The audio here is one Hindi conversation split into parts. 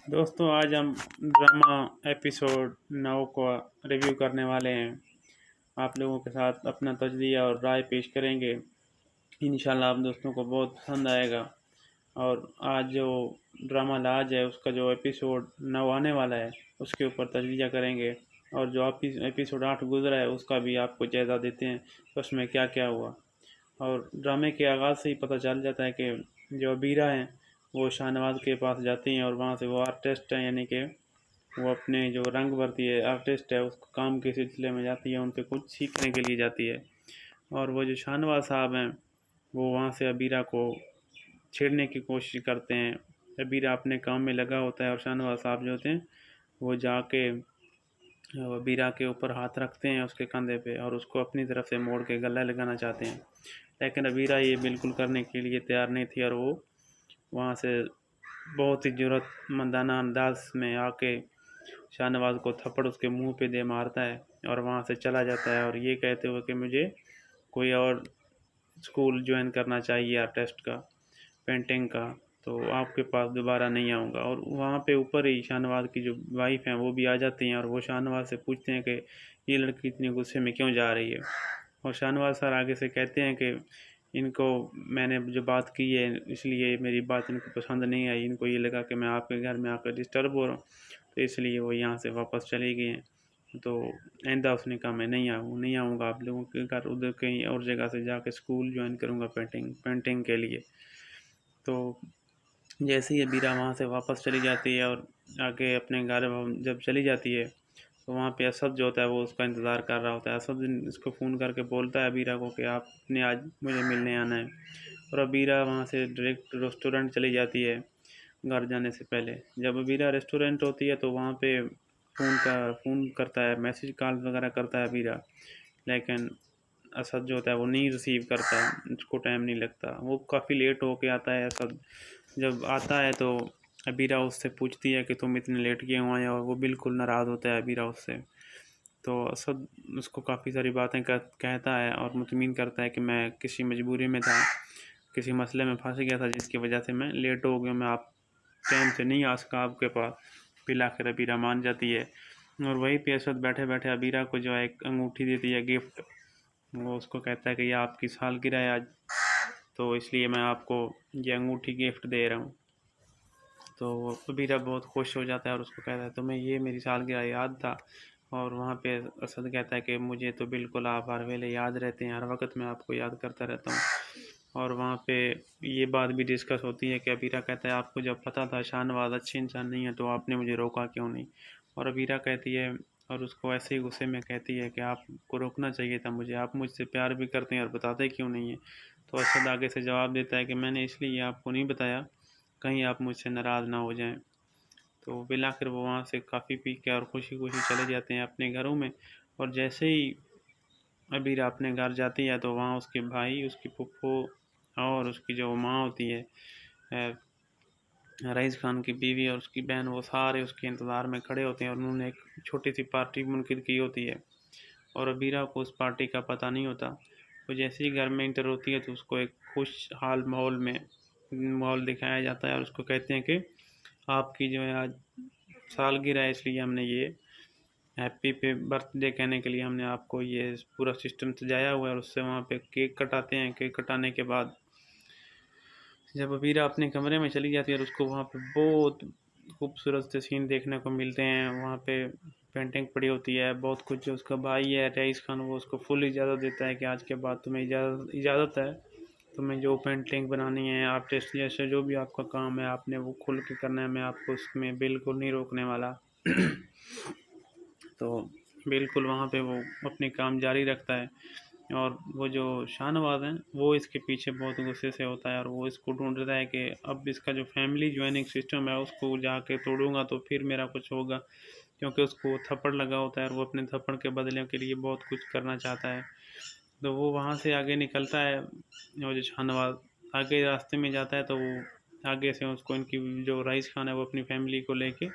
दोस्तों आज हम ड्रामा एपिसोड 9 को रिव्यू करने वाले हैं। आप लोगों के साथ अपना तजज़िया और राय पेश करेंगे। इंशाल्लाह आप दोस्तों को बहुत पसंद आएगा। और आज जो ड्रामा लाज है उसका जो एपिसोड 9 आने वाला है उसके ऊपर तजज़िया करेंगे। और जो एपिसोड 8 गुजरा है उसका भी आपको जायज़ा देते हैं कि उसमें क्या क्या हुआ। और ड्रामे के आगाज़ से ही पता चल जाता है कि जो अबीरा हैं वो शाहनवाज़ के पास जाती हैं और वहाँ से वो आर्टिस्ट हैं, यानी कि वो अपने जो रंग भरती है आर्टिस्ट है उसको काम के सिलसिले में जाती है, उनसे कुछ सीखने के लिए जाती है। और वो जो शाहनवाज़ साहब हैं वो वहाँ से अबीरा को छेड़ने की कोशिश करते हैं। अबीरा अपने काम में लगा होता है और शाहनवाज़ साहब जो होते हैं वो जाके अबीरा के ऊपर हाथ रखते हैं उसके कंधे पे और उसको अपनी तरफ से मोड़ के गला लगाना चाहते हैं। लेकिन अबीरा ये बिल्कुल करने के लिए तैयार नहीं थी और वो वहाँ से बहुत ही ज़रूरतमंदाना अंदाज में आके शाहनवाज़ को थप्पड़ उसके मुंह पे दे मारता है और वहाँ से चला जाता है, और ये कहते हुए कि मुझे कोई और स्कूल ज्वाइन करना चाहिए आर्टिस्ट का, पेंटिंग का, तो आपके पास दोबारा नहीं आऊँगा। और वहाँ पे ऊपर ही शाहनवाज़ की जो वाइफ हैं वो भी आ जाती हैं और वो शाहनवाज़ से पूछते हैं कि ये लड़की इतनी गुस्से में क्यों जा रही है। और शाहनवाज़ सर आगे से कहते हैं कि इनको मैंने जो बात की है इसलिए मेरी बात इनको पसंद नहीं आई, इनको ये लगा कि मैं आपके घर में आकर डिस्टर्ब हो रहा हूँ, तो इसलिए वो यहाँ से वापस चली गई हैं। तो आइंदा उसने कहा मैं नहीं आऊँगा आप लोगों के घर, उधर कहीं और जगह से जाके स्कूल ज्वाइन करूँगा पेंटिंग के लिए। तो जैसे ही अबीरा वहाँ से वापस चली जाती है और आगे अपने घर जब चली जाती है तो वहाँ पे असद जो होता है वो उसका इंतज़ार कर रहा होता है। असद इसको फ़ोन करके बोलता है अबीरा को कि आपने आज मुझे मिलने आना है। और अबीरा वहाँ से डायरेक्ट रेस्टोरेंट चली जाती है घर जाने से पहले। जब अबीरा रेस्टोरेंट होती है तो वहाँ पे फ़ोन करता है, मैसेज कॉल वगैरह करता है अबीरा, लेकिन असद जो होता है वो नहीं रिसीव करता है, उसको टाइम नहीं लगता, वो काफ़ी लेट होके आता है असद। जब आता है तो अबीरा उससे पूछती है कि तुम इतने लेट क्यों आए, और वो बिल्कुल नाराज़ होता है अबीरा उससे। तो असद उसको काफ़ी सारी बातें कहता है और मुतमिन करता है कि मैं किसी मजबूरी में था, किसी मसले में फंस गया था जिसकी वजह से मैं लेट हो गया, मैं आप टाइम से नहीं आ सका आपके पास। फिर आखिर अबीरा मान जाती है और वहीं पे असद बैठे बैठे अबीरा को जो है एक अंगूठी देती है गिफ्ट। वो उसको कहता है कि ये आपकी सालगिरह है आज, तो इसलिए मैं आपको ये अंगूठी गिफ्ट दे रहा हूँ। तो अबीरा बहुत खुश हो जाता है और उसको कहता है तुम्हें ये मेरी सालगिरह याद था। और वहाँ पे असद कहता है कि मुझे तो बिल्कुल आप हर वेले याद रहते हैं, हर वक्त मैं आपको याद करता रहता हूँ। और वहाँ पे ये बात भी डिस्कस होती है कि अबीरा कहता है आपको जब पता था शाहनवाज़ अच्छे इंसान नहीं है तो आपने मुझे रोका क्यों नहीं। और अबीरा कहती है और उसको ऐसे ही गुस्से में कहती है कि आपको रोकना चाहिए था मुझे, आप मुझसे प्यार भी करते हैं और बताते क्यों नहीं है। तो असद आगे से जवाब देता है कि मैंने इसलिए आपको नहीं बताया कहीं आप मुझसे नाराज़ ना हो जाएं। तो फिर आखिर वो वहाँ से काफ़ी पी के और खुशी खुशी चले जाते हैं अपने घरों में। और जैसे ही अबीरा अपने घर जाती है तो वहाँ उसके भाई, उसकी फूफो और उसकी जो माँ होती है रईस खान की बीवी और उसकी बहन, वो सारे उसके इंतज़ार में खड़े होते हैं और उन्होंने एक छोटी सी पार्टी मुनक़िद की होती है। और अबीरा को उस पार्टी का पता नहीं होता। वो जैसे ही घर में इंटर होती है तो उसको एक खुशहाल माहौल दिखाया जाता है और उसको कहते हैं कि आपकी जो है आज सालगिरह है, इसलिए हमने ये हैप्पी पे बर्थडे कहने के लिए हमने आपको ये पूरा सिस्टम सजाया हुआ है। और उससे वहाँ पे केक कटाते हैं। केक कटाने के बाद जब अबीरा अपने कमरे में चली जाती है और उसको वहाँ पे बहुत खूबसूरत से सीन देखने को मिलते हैं। वहाँ पे पेंटिंग पड़ी होती है बहुत कुछ। जो उसका भाई है रईस खान वो उसको फुल इजाज़त देता है कि आज के बाद तुम्हें इजाज़त है, तुम्हें जो पेंटिंग बनानी है आर्टिस्ट जैसे जो भी आपका काम है आपने वो खुल के करना है, मैं आपको उसमें बिल्कुल नहीं रोकने वाला। तो बिल्कुल वहाँ पे वो अपने काम जारी रखता है। और वो जो शाहनवाज़ हैं वो इसके पीछे बहुत गुस्से से होता है और वो इसको ढूंढता है कि अब इसका जो फैमिली ज्वाइनिंग सिस्टम है उसको जाके तोड़ूंगा तो फिर मेरा कुछ होगा, क्योंकि उसको थप्पड़ लगा होता है और वो अपने थप्पड़ के बदले के लिए बहुत कुछ करना चाहता है। तो वो वहाँ से आगे निकलता है। वो जो शाहनवाज़ आगे रास्ते में जाता है तो वो आगे से उसको इनकी जो रईस खान है वो अपनी फैमिली को लेके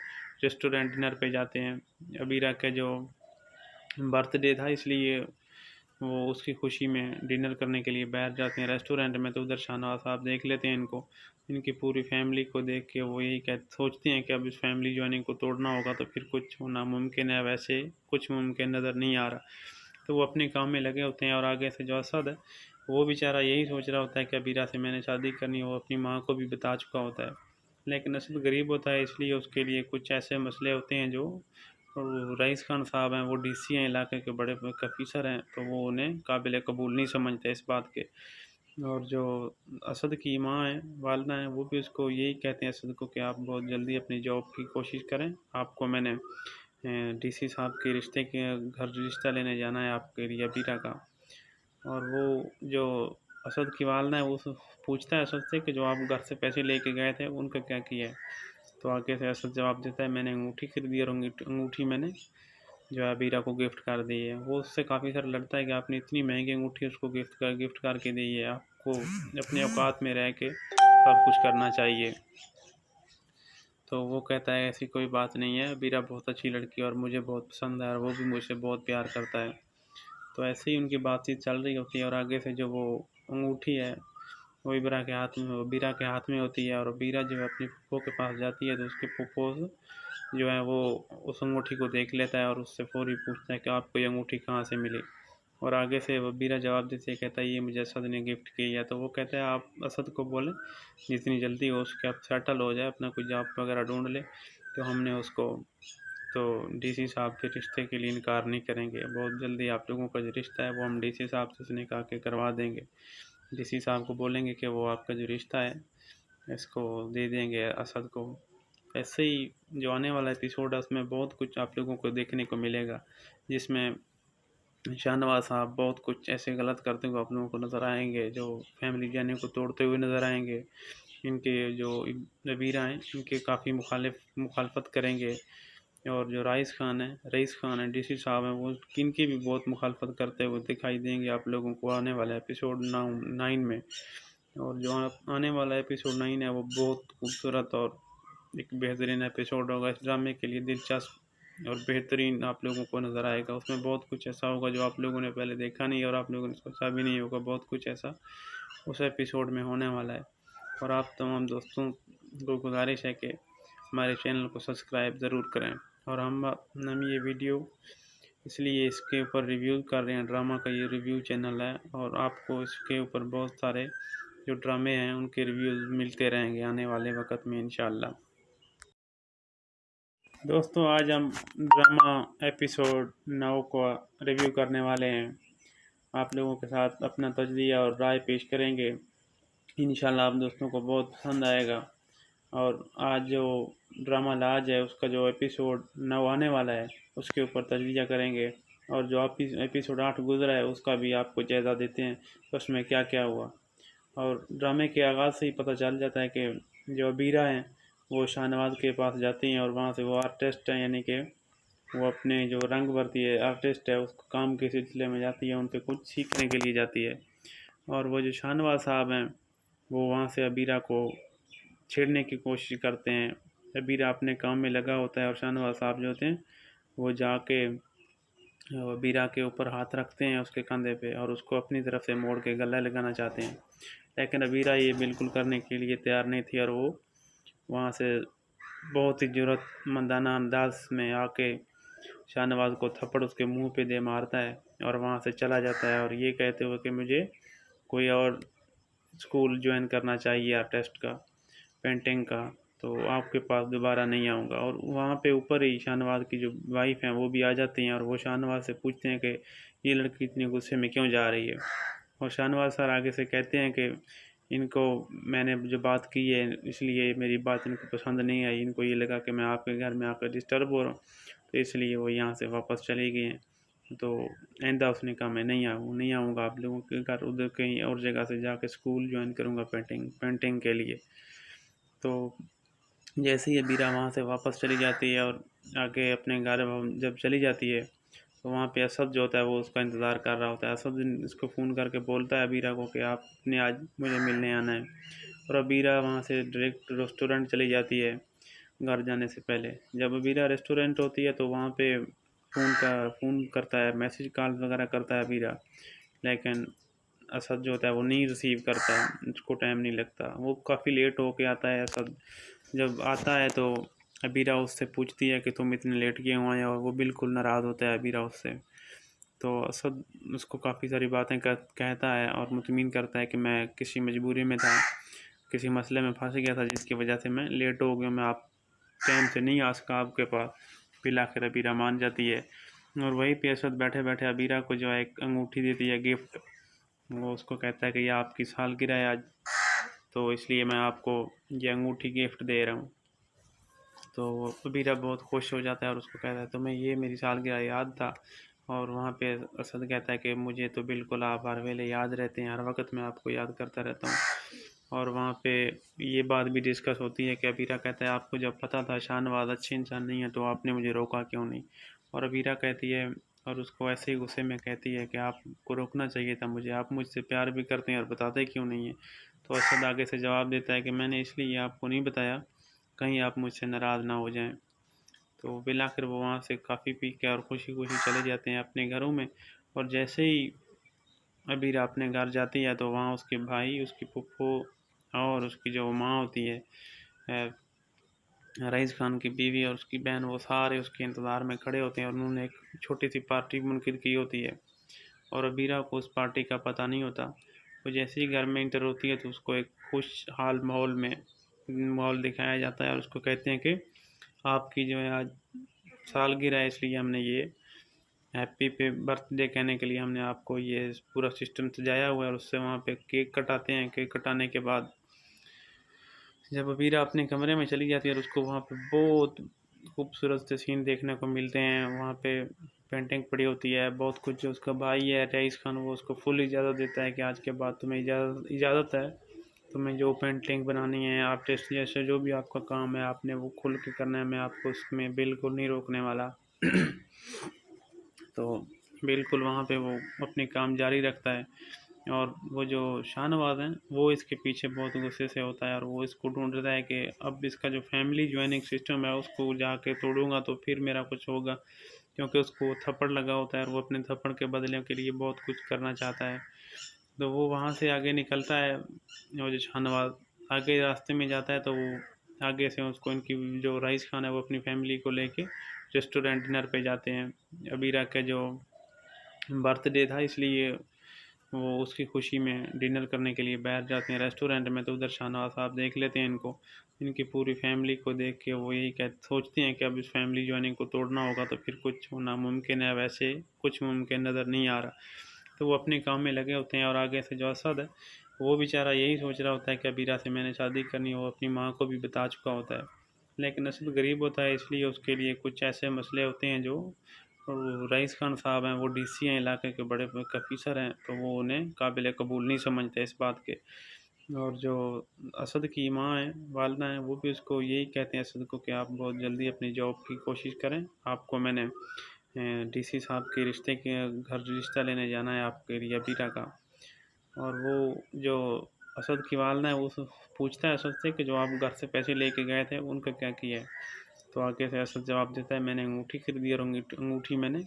रेस्टोरेंट डिनर पे जाते हैं। अबीरा का जो बर्थडे था इसलिए वो उसकी खुशी में डिनर करने के लिए बैठ जाते हैं रेस्टोरेंट में। तो उधर शाहनवाज़ साहब देख लेते हैं इनको इनकी पूरी फैमिली को देख के वो यही सोचते हैं कि अब इस फैमिली जॉइनिंग को तोड़ना होगा तो फिर कुछ होना मुमकिन है, वैसे कुछ मुमकिन नज़र नहीं आ रहा। तो वो अपने काम में लगे होते हैं और आगे से जो असद है वो बेचारा यही सोच रहा होता है कि अबीरा से मैंने शादी करनी है, वो अपनी माँ को भी बता चुका होता है। लेकिन असद गरीब होता है, इसलिए उसके लिए कुछ ऐसे मसले होते हैं जो, और रईस खान साहब हैं वो डीसी हैं, इलाके के बड़े ऑफिसर हैं, तो वो उन्हें काबिल कबूल नहीं समझते इस बात के। और जो असद की माँ है, वालदा हैं, वो भी उसको यही कहते हैं असद को कि आप बहुत जल्दी अपनी जॉब की कोशिश करें, आपको मैंने डीसी साहब के रिश्ते के घर रिश्ता लेने जाना है आपके लिए अबीरा का। और वो जो असद की वालदा है वो पूछता है असद से कि जो आप घर से पैसे लेके गए थे उनका क्या किया है। तो आगे से असद जवाब देता है मैंने अंगूठी खरीदी और अंगूठी मैंने जो है अबीरा को गिफ्ट कर दी है। वो उससे काफ़ी सारा लड़ता है कि आपने इतनी महंगी अंगूठी उसको गिफ्ट करके दी है, आपको अपने औकात में रह के सब कुछ करना चाहिए। तो वो कहता है ऐसी कोई बात नहीं है, अबीरा बहुत अच्छी लड़की है और मुझे बहुत पसंद है और वो भी मुझसे बहुत प्यार करता है। तो ऐसे ही उनकी बातचीत चल रही होती है और आगे से जो वो अंगूठी है वो बीरा के हाथ में होती है। और बीरा जो है अपनी फूफो के पास जाती है तो उसके फूफो जो है वो उस अंगूठी को देख लेता है और उससे फौरी पूछता है कि आपको ये अंगूठी कहाँ से मिली। और आगे से वो बीरा जवाब देते है, कहता है ये मुझे असद ने गिफ्ट की है। तो वो कहता है आप असद को बोलें जितनी जल्दी हो उसके आप सेटल हो जाए, अपना कोई जॉब वगैरह ढूंढ ले, तो हमने उसको तो डीसी साहब के रिश्ते के लिए इनकार नहीं करेंगे। बहुत जल्दी आप लोगों का जो रिश्ता है वो हम डीसी साहब से निकाह के करवा देंगे। डीसी साहब को बोलेंगे कि वो आपका जो रिश्ता है इसको दे देंगे असद को। ऐसे ही जो आने वाला एपिसोड है उसमें बहुत कुछ आप लोगों को देखने को मिलेगा, जिसमें शाहनवाज साहब बहुत कुछ ऐसे गलत करते हुए आप लोगों को नज़र आएंगे, जो फैमिली जाने को तोड़ते हुए नज़र आएंगे। इनके जो वीरा हैं इनके काफ़ी मुखालफत करेंगे। और जो रईस खान है डीसी साहब हैं, वो इनकी भी बहुत मुखालफत करते हुए दिखाई देंगे आप लोगों को आने वाले एपिसोड 9 में। और जो आने वाला एपिसोड 9 है वो बहुत खूबसूरत और एक बेहतरीन एपिसोड होगा। इस ड्रामे के लिए दिलचस्प और बेहतरीन आप लोगों को नज़र आएगा। उसमें बहुत कुछ ऐसा होगा जो आप लोगों ने पहले देखा नहीं और आप लोगों ने सोचा भी नहीं होगा। बहुत कुछ ऐसा उस एपिसोड में होने वाला है। और आप तमाम दोस्तों को गुजारिश है कि हमारे चैनल को सब्सक्राइब ज़रूर करें। और हम ये वीडियो इसलिए इसके ऊपर रिव्यू कर रहे हैं, ड्रामा का ये रिव्यू चैनल है और आपको इसके ऊपर बहुत सारे जो ड्रामे हैं उनके रिव्यूज़ मिलते रहेंगे आने वाले वक्त में इंशाल्लाह। दोस्तों आज हम ड्रामा एपिसोड 9 को रिव्यू करने वाले हैं। आप लोगों के साथ अपना तजज़िया और राय पेश करेंगे। इंशाल्लाह आप दोस्तों को बहुत पसंद आएगा। और आज जो ड्रामा लाज है उसका जो एपिसोड 9 आने वाला है उसके ऊपर तजज़िया करेंगे। और जो एपिसोड 8 गुजरा है उसका भी आपको जायज़ा देते हैं उसमें क्या क्या हुआ। और ड्रामे के आगाज़ से ही पता चल जाता है कि जो अबीरा हैं वो शाहनवाज के पास जाती हैं और वहाँ से वो आर्टिस्ट हैं, यानी कि वो अपने जो रंग भरती है आर्टिस्ट है उसको काम के सिलसिले में जाती है, उनसे कुछ सीखने के लिए जाती है। और वो जो शाहनवाज साहब हैं वो वहाँ से अबीरा को छेड़ने की कोशिश करते हैं। अबीरा अपने काम में लगा होता है और शाहनवाज साहब जो होते हैं वो जाके अबीरा के ऊपर हाथ रखते हैं उसके कंधे पे और उसको अपनी तरफ से मोड़ के गला लगाना चाहते हैं। लेकिन अबीरा ये बिल्कुल करने के लिए तैयार नहीं थी और वो वहाँ से बहुत ही ज़रूरतमंदाना अंदाज में आके शाहनवाज को थप्पड़ उसके मुंह पे दे मारता है और वहाँ से चला जाता है और ये कहते हुए कि मुझे कोई और स्कूल ज्वाइन करना चाहिए आर्टिस्ट का, पेंटिंग का, तो आपके पास दोबारा नहीं आऊँगा। और वहाँ पे ऊपर ही शाहनवाज की जो वाइफ हैं वो भी आ जाती हैं और वो शाहनवाज से पूछते हैं कि ये लड़की इतनी गुस्से में क्यों जा रही है। और शाहनवाज सर आगे से कहते हैं कि इनको मैंने जो बात की है इसलिए मेरी बात इनको पसंद नहीं आई, इनको ये लगा कि मैं आपके घर में आकर डिस्टर्ब हो रहा हूँ, तो इसलिए वो यहाँ से वापस चली गई हैं। तो आइंदा उसने कहा मैं नहीं आऊँगा आप लोगों के घर, उधर कहीं और जगह से जाके स्कूल ज्वाइन करूँगा पेंटिंग के लिए। तो जैसे ही अबीरा वहाँ से वापस चली जाती है और आगे अपने घर जब चली जाती है तो वहाँ पे असद जो होता है वो उसका इंतज़ार कर रहा होता है। असद इसको फ़ोन करके बोलता है अबीरा को कि आपने आज मुझे मिलने आना है। और अबीरा वहाँ से डायरेक्ट रेस्टोरेंट चली जाती है घर जाने से पहले। जब अबीरा रेस्टोरेंट होती है तो वहाँ पे फ़ोन करता है, मैसेज कॉल वगैरह करता है अबीरा, लेकिन असद जो होता है वो नहीं रिसीव करता, उसको टाइम नहीं लगता, वो काफ़ी लेट होके आता है असद। जब आता है तो अबीरा उससे पूछती है कि तुम इतने लेट क्यों आए, और वो बिल्कुल नाराज़ होता है अबीरा उससे। तो असद उसको काफ़ी सारी बातें कहता है और मुतमिन करता है कि मैं किसी मजबूरी में था, किसी मसले में फंस गया था जिसकी वजह से मैं लेट हो गया, मैं आप टाइम से नहीं आ सका आपके पास। फिर आखिर अबीरा मान जाती है और वहीं पे असद बैठे बैठे अबीरा को जो है एक अंगूठी देती है गिफ्ट। वो उसको कहता है कि ये आपकी सालगिरह है आज, तो इसलिए मैं आपको ये अंगूठी गिफ्ट दे रहा हूँ। तो अबीरा बहुत खुश हो जाता है और उसको कहता है तुम्हें ये मेरी सालगिरह याद था। और वहाँ पे असद कहता है कि मुझे तो बिल्कुल आप हर वेले याद रहते हैं, हर वक्त मैं आपको याद करता रहता हूँ। और वहाँ पे ये बात भी डिस्कस होती है कि अबीरा कहता है आपको जब पता था शाहनवाज अच्छे इंसान नहीं है तो आपने मुझे रोका क्यों नहीं। और अबीरा कहती है और उसको ऐसे ही गुस्से में कहती है कि आपको रोकना चाहिए था मुझे, आप मुझसे प्यार भी करते हैं और बताते क्यों नहीं है। तो असद आगे से जवाब देता है कि मैंने इसलिए आपको नहीं बताया कहीं आप मुझसे नाराज़ ना हो जाएं। तो बिलाकर वो वहाँ से काफ़ी पी के और खुशी खुशी चले जाते हैं अपने घरों में। और जैसे ही अबीरा अपने घर जाती है तो वहाँ उसके भाई, उसकी फूफो और उसकी जो माँ होती है रईस खान की बीवी और उसकी बहन, वो सारे उसके इंतज़ार में खड़े होते हैं और उन्होंने एक छोटी सी पार्टी मुनक़िद की होती है। और अबीरा को उस पार्टी का पता नहीं होता। वो जैसे ही घर में इंटर होती है तो उसको एक खुशहाल माहौल दिखाया जाता है और उसको कहते हैं कि आपकी जो है आज सालगिरह है, इसलिए हमने ये हैप्पी पे बर्थडे कहने के लिए हमने आपको ये पूरा सिस्टम सजाया हुआ है। और उससे वहाँ पे केक कटाते हैं। केक कटाने के बाद जब अबीरा अपने कमरे में चली जाती है और उसको वहाँ पे बहुत खूबसूरत से सीन देखने को मिलते हैं। वहाँ पे पेंटिंग पड़ी होती है बहुत कुछ। जो उसका भाई है रईस खान, वो उसको फुल इजाज़त देता है कि आज के बाद तुम्हें इजाज़त है, तुम्हें जो पेंटिंग बनानी है, आर्टिस्ट जैसे जो भी आपका काम है आपने वो खुल के करना है, मैं आपको उसमें बिल्कुल नहीं रोकने वाला। तो बिल्कुल वहाँ पे वो अपने काम जारी रखता है। और वो जो शाहनवाज है वो इसके पीछे बहुत गुस्से से होता है और वो इसको ढूंढता है कि अब इसका जो फैमिली ज्वाइनिंग सिस्टम है उसको जाके तोड़ूंगा तो फिर मेरा कुछ होगा, क्योंकि उसको थप्पड़ लगा होता है और वो अपने थप्पड़ के बदले के लिए बहुत कुछ करना चाहता है। तो वो वहाँ से आगे निकलता है। वो जो शाहनवाज आगे रास्ते में जाता है तो वो आगे से उसको इनकी जो रईस खान है वो अपनी फैमिली को लेके रेस्टोरेंट डिनर पे जाते हैं। अबीरा के जो बर्थडे था इसलिए वो उसकी खुशी में डिनर करने के लिए बैठ जाते हैं रेस्टोरेंट में। तो उधर शाहनवाज साहब देख लेते हैं इनको, इनकी पूरी फैमिली को देख के वो यही सोचते हैं कि अब इस फैमिली ज्वाइनिंग को तोड़ना होगा तो फिर कुछ होना मुमकिन है, वैसे कुछ मुमकिन नज़र नहीं आ रहा। तो वो अपने काम में लगे होते हैं और आगे से जो असद है वो बेचारा यही सोच रहा होता है कि अबीरा से मैंने शादी करनी हो, अपनी माँ को भी बता चुका होता है। लेकिन असद गरीब होता है इसलिए उसके लिए कुछ ऐसे मसले होते हैं जो, और रईस खान साहब हैं वो डीसी हैं इलाके के बड़े ऑफिसर हैं, तो वो उन्हें काबिल कबूल नहीं समझते इस बात के। और जो असद की माँ है, वालदा हैं, वो भी उसको यही कहते हैं असद को कि आप बहुत जल्दी अपनी जॉब की कोशिश करें, आपको मैंने डीसी साहब के रिश्ते के घर रिश्ता लेने जाना है आपके लिए अबीरा का। और वो जो असद की वालदा है वो पूछता है असद से कि जो आप घर से पैसे लेके गए थे उनका क्या किया है। तो आगे से असद जवाब देता है मैंने अंगूठी खरीदी और अंगूठी मैंने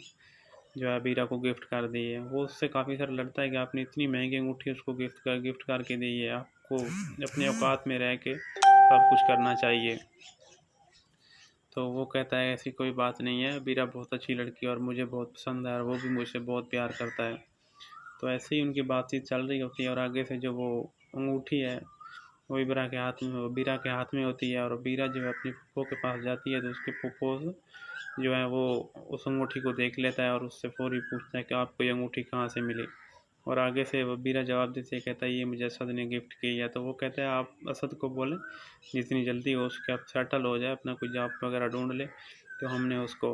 जो है अबीरा को गिफ्ट कर दी है। वो उससे काफ़ी सारा लड़ता है कि आपने इतनी महंगी अंगूठी उसको गिफ्ट करके दी है, आपको अपने औकात में रह के सब कुछ करना चाहिए। तो वो कहता है ऐसी कोई बात नहीं है, अबीरा बहुत अच्छी लड़की है और मुझे बहुत पसंद है और वो भी मुझसे बहुत प्यार करता है। तो ऐसे ही उनकी बातचीत चल रही होती है और आगे से जो वो अंगूठी है वो बीरा के हाथ में होती है। और बीरा जो है अपनी फूफो के पास जाती है तो उसके फूफो जो है वो उस अंगूठी को देख लेता है और उससे फौरी पूछता है कि आपको ये अंगूठी कहाँ से मिली। और आगे से वो बीरा जवाब देते कहता है ये मुझे असद ने गिफ्ट की है। तो वो कहता है आप असद को बोलें जितनी जल्दी हो उसके आप सेटल हो जाए, अपना कोई जॉब वगैरह ढूंढ ले, तो हमने उसको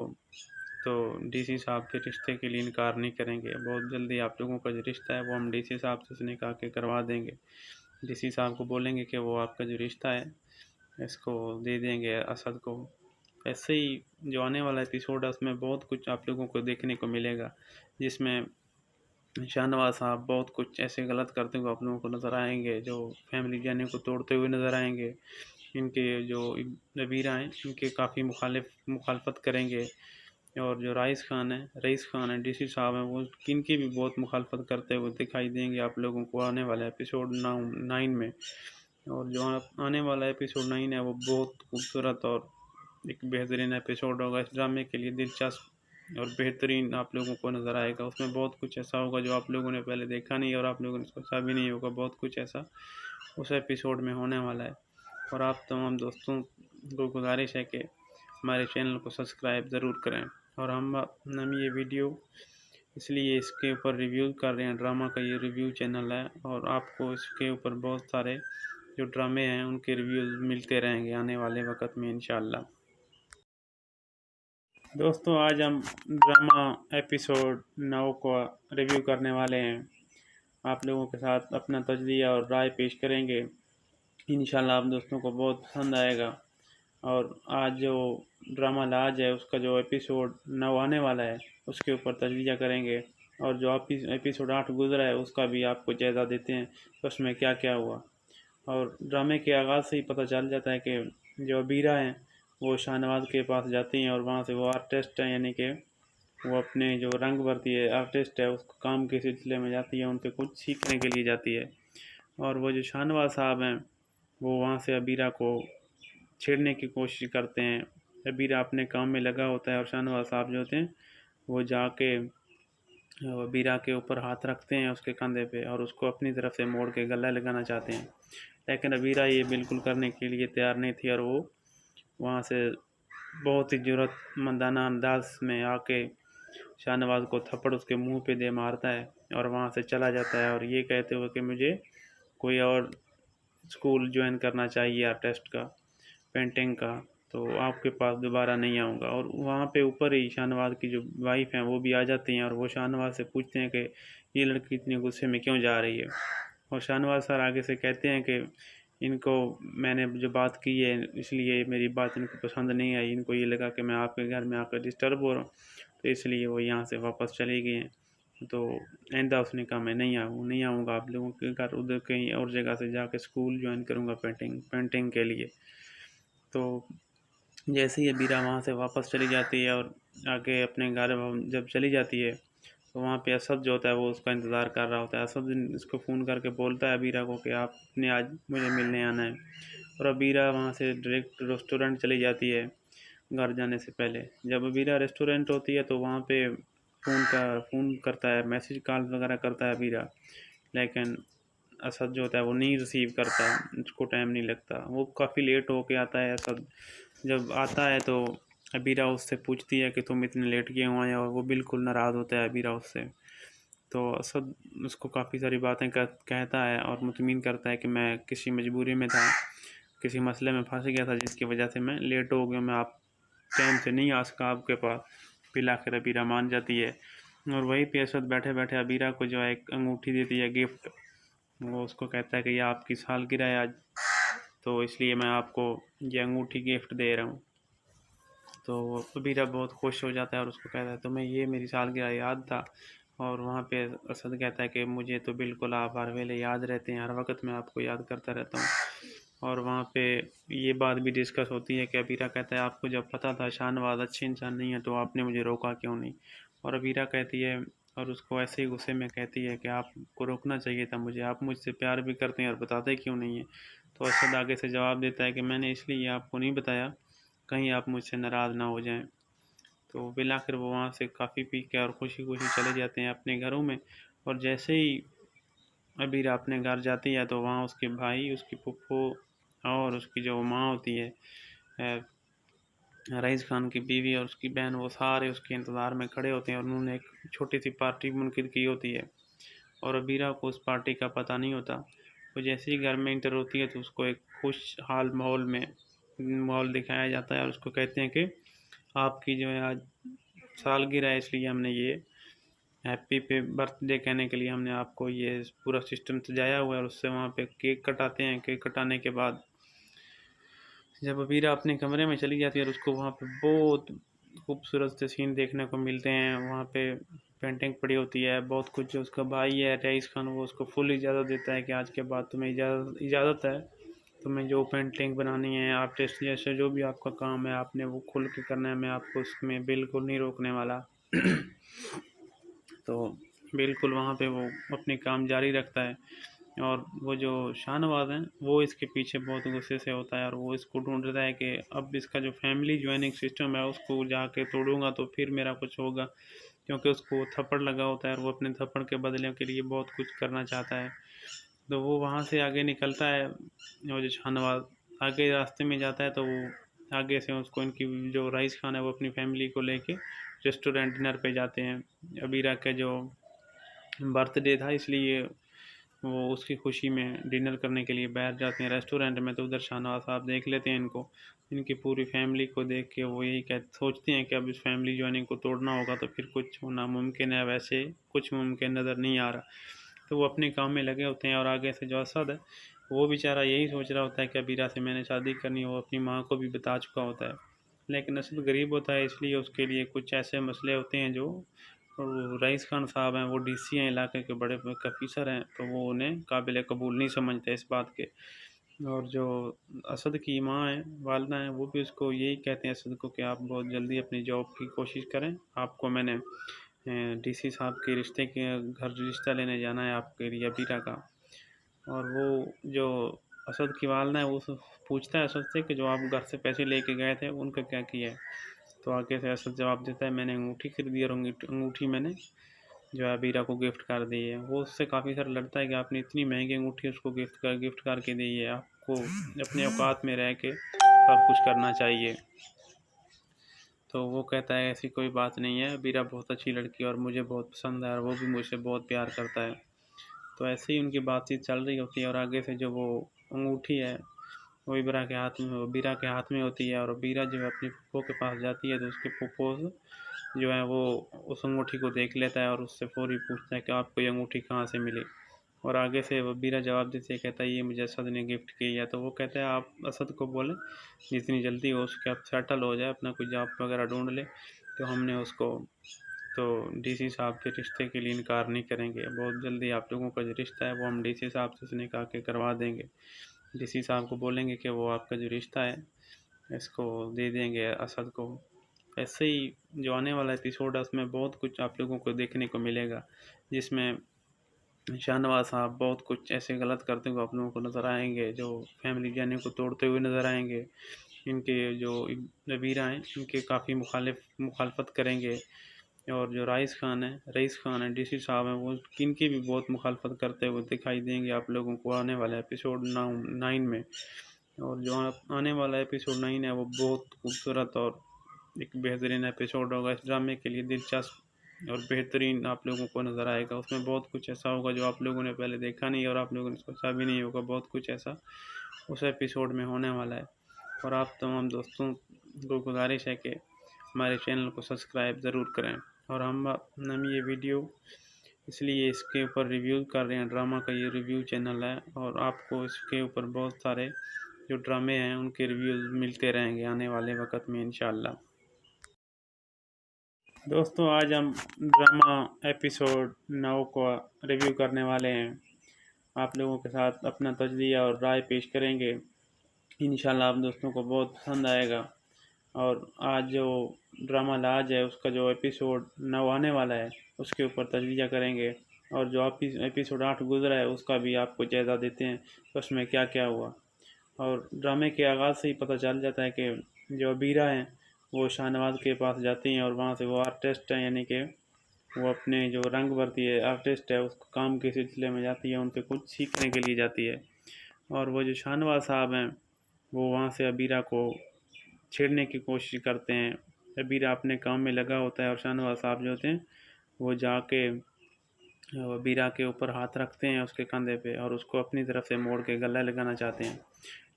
तो डीसी साहब के रिश्ते के लिए इनकार नहीं करेंगे, बहुत जल्दी आप लोगों का जो रिश्ता है वो हम डीसी साहब से निकाह के करवा देंगे। डीसी साहब को बोलेंगे कि वो आपका जो रिश्ता है इसको दे देंगे असद को। ऐसे ही जो आने वाला एपिसोड है उसमें बहुत कुछ आप लोगों को देखने को मिलेगा, जिसमें शाहनवाज साहब बहुत कुछ ऐसे गलत करते हुए आप लोगों को नज़र आएंगे, जो फैमिली जाने को तोड़ते हुए नज़र आएंगे। इनके जो नबीरा हैं इनके काफ़ी मुखालफत करेंगे और जो रईस खान है डीसी साहब हैं, वो किनकी भी बहुत मुखालफत करते हुए दिखाई देंगे आप लोगों को आने वाले एपिसोड 9 में। और जो आने वाला एपिसोड 9 है वो बहुत खूबसूरत और एक बेहतरीन एपिसोड होगा। इस ड्रामे के लिए दिलचस्प और बेहतरीन आप लोगों को नज़र आएगा। उसमें बहुत कुछ ऐसा होगा जो आप लोगों ने पहले देखा नहीं और आप लोगों ने सोचा भी नहीं होगा। बहुत कुछ ऐसा उस एपिसोड में होने वाला है। और आप तमाम दोस्तों को गुजारिश है कि हमारे चैनल को सब्सक्राइब ज़रूर करें। और हम ये वीडियो इसलिए इसके ऊपर रिव्यू कर रहे हैं, ड्रामा का ये रिव्यू चैनल है और आपको इसके ऊपर बहुत सारे जो ड्रामे हैं उनके रिव्यूज़ मिलते रहेंगे आने वाले वक्त में इंशाल्लाह। दोस्तों आज हम ड्रामा एपिसोड 9 का रिव्यू करने वाले हैं। आप लोगों के साथ अपना तजज़िया और राय पेश करेंगे। इंशाल्लाह आप दोस्तों को बहुत पसंद आएगा। और आज जो ड्रामा लाज है उसका जो एपिसोड 9 आने वाला है उसके ऊपर तजज़िया करेंगे। और जो एपिसोड 8 गुजरा है उसका भी आपको जायज़ा देते हैं उसमें क्या क्या हुआ। और ड्रामे के आगाज़ से ही पता चल जाता है कि जो अबीरा हैं वो शाहनवाज़ के पास जाती हैं और वहाँ से वो आर्टिस्ट हैं, यानी कि वो अपने जो रंग भरती है आर्टिस्ट है उसको काम के सिलसिले में जाती है, उनसे कुछ सीखने के लिए जाती है। और वो जो शाहनवाज़ साहब हैं वो वहाँ से अबीरा को छेड़ने की कोशिश करते हैं। अबीरा अपने काम में लगा होता है और शाहनवाज़ साहब जो होते हैं वो जाके अबीरा के ऊपर हाथ रखते हैं उसके कंधे पे और उसको अपनी तरफ से मोड़ के गला लगाना चाहते हैं। लेकिन अबीरा ये बिल्कुल करने के लिए तैयार नहीं थी और वो वहाँ से बहुत ही ज़रूरतमंदाना अंदाज में आके शाहनवाज़ को थप्पड़ उसके मुंह पे दे मारता है और वहाँ से चला जाता है और ये कहते हुए कि मुझे कोई और स्कूल ज्वाइन करना चाहिए आर्टिस्ट का, पेंटिंग का, तो आपके पास दोबारा नहीं आऊँगा। और वहाँ पे ऊपर ही शाहनवाज़ की जो वाइफ हैं वो भी आ जाती हैं और वो शाहनवाज़ से पूछते हैं कि ये लड़की इतनी गुस्से में क्यों जा रही है। और शाहनवाज़ सर आगे से कहते हैं कि इनको मैंने जो बात की है इसलिए मेरी बात इनको पसंद नहीं आई, इनको ये लगा कि मैं आपके घर में आकर डिस्टर्ब हो रहा हूँ, तो इसलिए वो यहाँ से वापस चली गई हैं। तो आइंदा उसने कहा मैं नहीं आऊँगा आप लोगों के घर, उधर कहीं और जगह से जाके स्कूल ज्वाइन करूँगा पेंटिंग के लिए। तो जैसे ही अबीरा वहाँ से वापस चली जाती है और आगे अपने घर जब चली जाती है तो वहाँ पे असद जो होता है वो उसका इंतज़ार कर रहा होता है। असद इसको फ़ोन करके बोलता है अबीरा को कि आपने आज मुझे मिलने आना है। और अबीरा वहाँ से डायरेक्ट रेस्टोरेंट चली जाती है घर जाने से पहले। जब अबीरा रेस्टोरेंट होती है तो वहाँ पे फ़ोन करता है, मैसेज कॉल वगैरह करता है अबीरा, लेकिन असद जो होता है वो नहीं रिसीव करता, उसको टाइम नहीं लगता, वो काफ़ी लेट होके आता है असद। जब आता है तो अबीरा उससे पूछती है कि तुम इतने लेट क्यों आए, और वो बिल्कुल नाराज़ होता है अबीरा उससे। तो असद उसको काफ़ी सारी बातें कहता है और मुतमिन करता है कि मैं किसी मजबूरी में था, किसी मसले में फंस गया था जिसकी वजह से मैं लेट हो गया, मैं आप टाइम से नहीं आ सका आपके पास। फिर आखिर अबीरा मान जाती है और वहीं पे असद बैठे बैठे अबीरा को जो है एक अंगूठी देती है गिफ्ट। वो उसको कहता है कि ये आपकी सालगिरह है आज, तो इसलिए मैं आपको ये अंगूठी गिफ्ट दे रहा हूँ। तो अबीरा बहुत खुश हो जाता है और उसको कहता है तुम्हें ये मेरी सालगिरह याद था। और वहाँ पे असद कहता है कि मुझे तो बिल्कुल आप हर वेले याद रहते हैं, हर वक्त मैं आपको याद करता रहता हूँ। और वहाँ पे ये बात भी डिस्कस होती है कि अबीरा कहता है आपको जब पता था शाहनवाज़ अच्छे इंसान नहीं है तो आपने मुझे रोका क्यों नहीं। और अबीरा कहती है और उसको ऐसे ही गुस्से में कहती है कि आपको रोकना चाहिए था मुझे, आप मुझसे प्यार भी करते हैं और बताते क्यों नहीं है। तो असद आगे से जवाब देता है कि मैंने इसलिए आपको नहीं बताया कहीं आप मुझसे नाराज़ ना हो जाएं। तो बिल आखिर वो वहाँ से काफ़ी पी के और खुशी खुशी चले जाते हैं अपने घरों में। और जैसे ही अबीरा अपने घर जाती है तो वहाँ उसके भाई, उसकी फूफो और उसकी जो माँ होती है रईस खान की बीवी और उसकी बहन, वो सारे उसके इंतज़ार में खड़े होते हैं और उन्होंने एक छोटी सी पार्टी मुनक़िद की होती है और अबीरा को उस पार्टी का पता नहीं होता। वो जैसे ही घर में इंटर होती है तो उसको एक खुशहाल माहौल दिखाया जाता है और उसको कहते हैं कि आपकी जो है आज सालगिरह है इसलिए हमने ये हैप्पी पे बर्थडे कहने के लिए हमने आपको ये पूरा सिस्टम सजाया हुआ है। और उससे वहाँ पे केक कटाते हैं। केक कटाने के बाद जब अबीरा अपने कमरे में चली जाती है और उसको वहाँ पे बहुत खूबसूरत से सीन देखने को मिलते हैं। वहाँ पे पेंटिंग पड़ी होती है, बहुत कुछ। जो उसका भाई है रईस खान वो उसको फुल इजाज़त देता है कि आज के बाद तुम्हें इजाज़त है तुम्हें जो पेंटिंग बनानी है, आर्टिस्ट जैसे जो भी आपका काम है आपने वो खुल के करना है, मैं आपको उसमें बिल्कुल नहीं रोकने वाला। तो बिल्कुल वहाँ पे वो अपने काम जारी रखता है। और वो जो शाहनवाज है वो इसके पीछे बहुत गुस्से से होता है और वो इसको ढूंढता है कि अब इसका जो फैमिली ज्वाइनिंग सिस्टम है उसको जाके तोड़ूंगा तो फिर मेरा कुछ होगा, क्योंकि उसको थप्पड़ लगा होता है और वो अपने थप्पड़ के बदले के लिए बहुत कुछ करना चाहता है। तो वो वहाँ से आगे निकलता है, वो जो शाहनवाज आगे रास्ते में जाता है तो वो आगे से उसको इनकी जो राइस खान है वो अपनी फैमिली को लेके रेस्टोरेंट डिनर पे जाते हैं। अबीरा का जो बर्थडे था इसलिए वो उसकी खुशी में डिनर करने के लिए बैठ जाते हैं रेस्टोरेंट में। तो उधर शाहनवाज साहब देख लेते हैं इनको, इनकी पूरी फैमिली को देख के वो यही सोचते हैं कि अब इस फैमिली ज्वाइनिंग को तोड़ना होगा तो फिर कुछ होना मुमकिन है, वैसे कुछ मुमकिन नज़र नहीं आ रहा। तो वो अपने काम में लगे होते हैं और आगे से जो असद है वो बेचारा यही सोच रहा होता है कि अबीरा से मैंने शादी करनी है, वो अपनी माँ को भी बता चुका होता है। लेकिन असद गरीब होता है इसलिए उसके लिए कुछ ऐसे मसले होते हैं जो रईस खान साहब हैं, वो डीसी हैं इलाके के बड़े अफीसर हैं, तो वो उन्हें काबिल कबूल नहीं समझते इस बात के। और जो असद की माँ है, वालदा हैं, वो भी उसको यही कहते हैं असद को कि आप बहुत जल्दी अपनी जॉब की कोशिश करें, आपको मैंने डीसी साहब के रिश्ते के घर रिश्ता लेने जाना है आपके लिए अबीरा का। और वो जो असद की वालदा है वो पूछता है असद से कि जो आप घर से पैसे लेके गए थे उनका क्या किया है। तो आगे से असद जवाब देता है मैंने अंगूठी खरीदी और अंगूठी मैंने जो है अबीरा को गिफ्ट कर दी है। वो उससे काफ़ी सारा लड़ता है कि आपने इतनी महंगी अंगूठी उसको गिफ्ट करके दी है, आपको अपने औकात में रह के सब कुछ करना चाहिए। तो वो कहता है ऐसी कोई बात नहीं है, अबीरा बहुत अच्छी लड़की है और मुझे बहुत पसंद है और वो भी मुझसे बहुत प्यार करता है। तो ऐसे ही उनकी बातचीत चल रही होती है और आगे से जो वो अंगूठी है वो बीरा के हाथ में होती है और बीरा जो है अपनी फूफो के पास जाती है तो उसके फूफो जो है वो उस अंगूठी को देख लेता है और उससे फौरी पूछता है कि आपको ये अंगूठी कहाँ से मिली। और आगे से वो बीरा जवाब देते है, कहता है ये मुझे असद ने गिफ्ट की है। तो वो कहता है आप असद को बोलें जितनी जल्दी हो उसके आप सेटल हो जाए, अपना कोई जॉब वगैरह ढूंढ ले, तो हमने उसको तो डीसी साहब के रिश्ते के लिए इनकार नहीं करेंगे, बहुत जल्दी आप लोगों का जो रिश्ता है वो हम डीसी साहब से निकाह के करवा देंगे। डीसी साहब को बोलेंगे कि वो आपका जो रिश्ता है इसको दे देंगे असद को। ऐसे ही जो आने वाला एपिसोड है उसमें बहुत कुछ आप लोगों को देखने को मिलेगा, जिसमें शाहनवाज साहब बहुत कुछ ऐसे गलत करते हुए आप लोगों को नज़र आएंगे, जो फैमिली जाने को तोड़ते हुए नज़र आएंगे। इनके जो नबीरा हैं इनके काफ़ी मुखालफत करेंगे। और जो रईस खान है डीसी साहब हैं, वो इनकी भी बहुत मुखालफत करते हुए दिखाई देंगे आप लोगों को आने वाले एपिसोड 9 में। और जो आने वाला एपिसोड 9 है वो बहुत खूबसूरत और एक बेहतरीन एपिसोड होगा। इस ड्रामे के लिए दिलचस्प और बेहतरीन आप लोगों को नज़र आएगा। उसमें बहुत कुछ ऐसा होगा जो आप लोगों ने पहले देखा नहीं और आप लोगों ने सोचा भी नहीं होगा, बहुत कुछ ऐसा उस एपिसोड में होने वाला है। और आप तमाम दोस्तों को गुजारिश है कि हमारे चैनल को सब्सक्राइब ज़रूर करें। और हम ये वीडियो इसलिए इसके ऊपर रिव्यू कर रहे हैं, ड्रामा का ये रिव्यू चैनल है और आपको इसके ऊपर बहुत सारे जो ड्रामे हैं उनके रिव्यूज़ मिलते रहेंगे आने वाले वक्त में इंशाल्लाह। दोस्तों आज हम ड्रामा एपिसोड 9 को रिव्यू करने वाले हैं, आप लोगों के साथ अपना तजज़िया और राय पेश करेंगे। इंशाल्लाह आप दोस्तों को बहुत पसंद आएगा। और आज जो ड्रामा लाज है उसका जो एपिसोड 9 आने वाला है उसके ऊपर तजज़िया करेंगे। और जो एपिसोड 8 गुजरा है उसका भी आपको जायज़ा देते हैं उसमें क्या क्या हुआ। और ड्रामे के आगाज़ से ही पता चल जाता है कि जो अबीरा हैं वो शाहनवाज के पास जाती हैं और वहाँ से वो आर्टिस्ट हैं, यानी कि वो अपने जो रंग भरती है आर्टिस्ट है उसको काम के सिलसिले में जाती है, उनसे कुछ सीखने के लिए जाती है। और वो जो शाहनवाज साहब हैं वो वहाँ से अबीरा को छेड़ने की कोशिश करते हैं। अबीरा अपने काम में लगा होता है और शाहनवाज साहब जो होते हैं वो जाके अबीरा के ऊपर हाथ रखते हैं उसके कंधे पे और उसको अपनी तरफ से मोड़ के गला लगाना चाहते हैं।